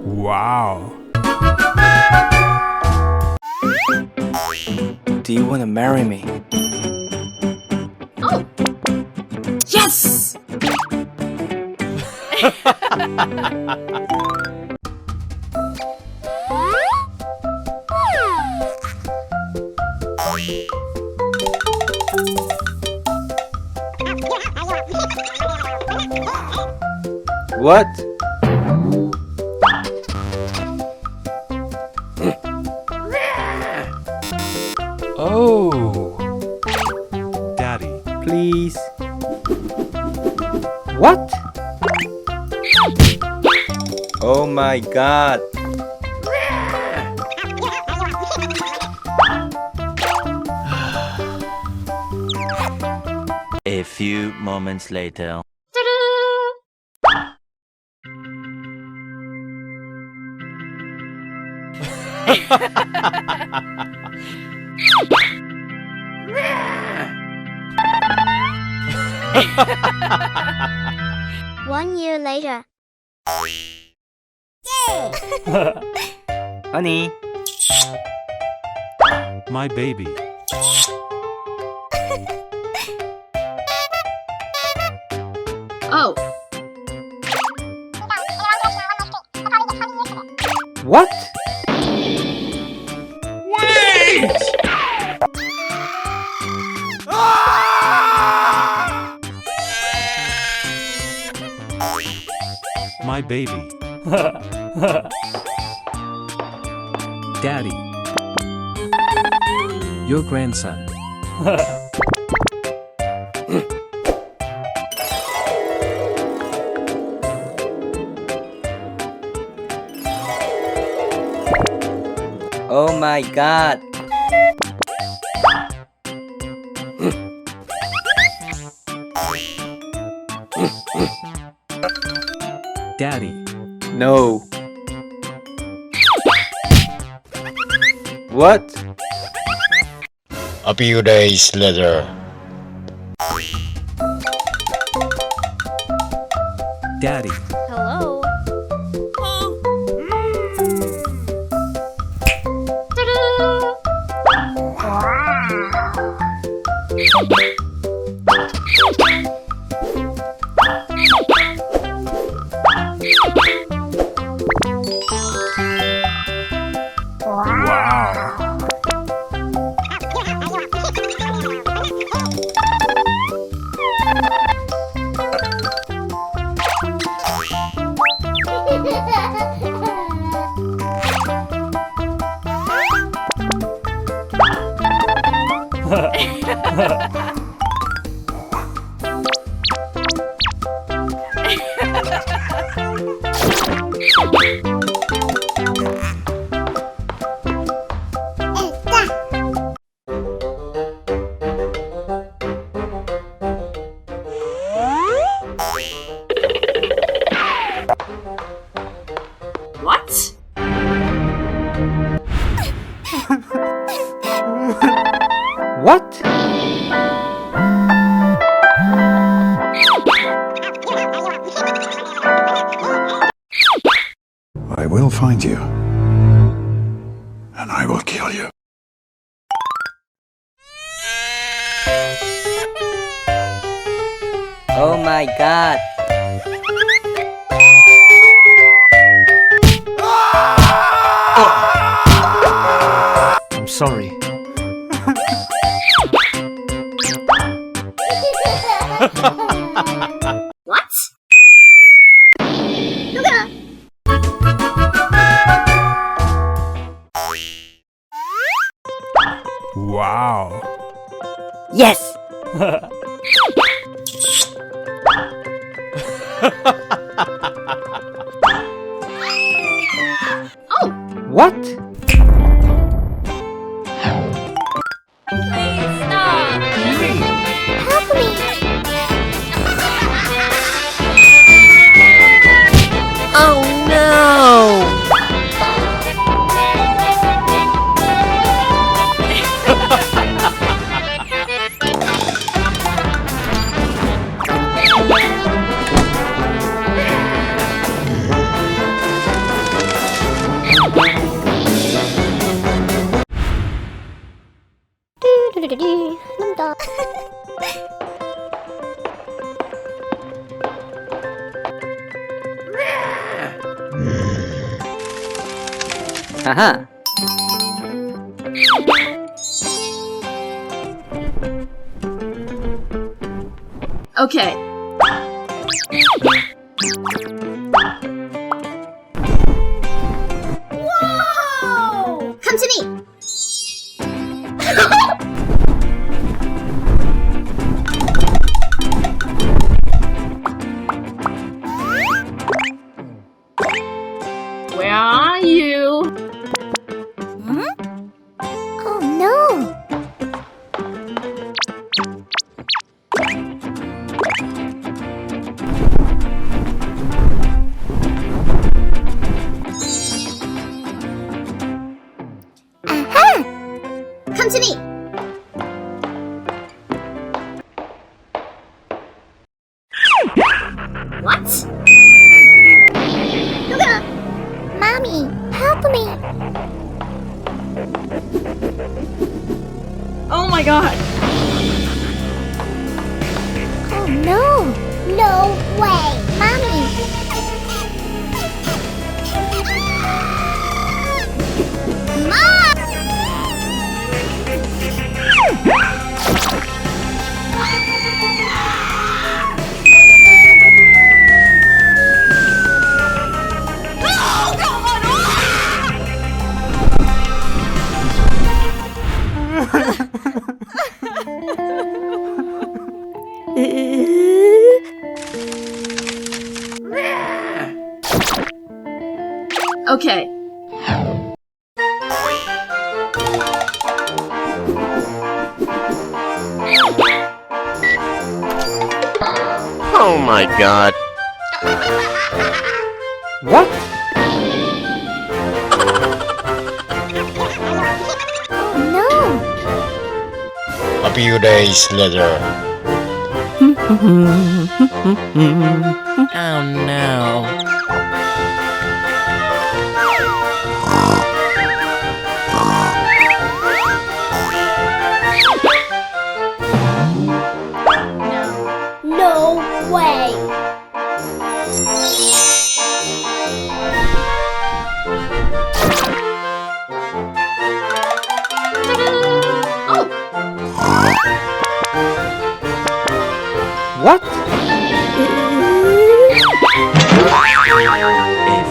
Wow. Do you want to marry me? Oh! Yes! What? Oh. Daddy. Please. What? Oh my God. A few moments later. One year later. Honey. My baby. Oh! What? My baby. Daddy. Your grandson. Oh my God. Daddy. No. What? A few days later. Daddy. Hello. Wow. What? What? I will find you, and I will kill you. Oh my God. I'm sorry. What? Wow. Yes. Oh! What? Please stop! Help me. Oh no! Haha. Okay. Whoa! Come to me! Where are you? Oh no! Come to me! What? Mommy, help me! Oh my god! Oh no! No way! Mommy! Mom! Okay. Oh my god. What? Oh no! A few days later. Oh no. No way! What?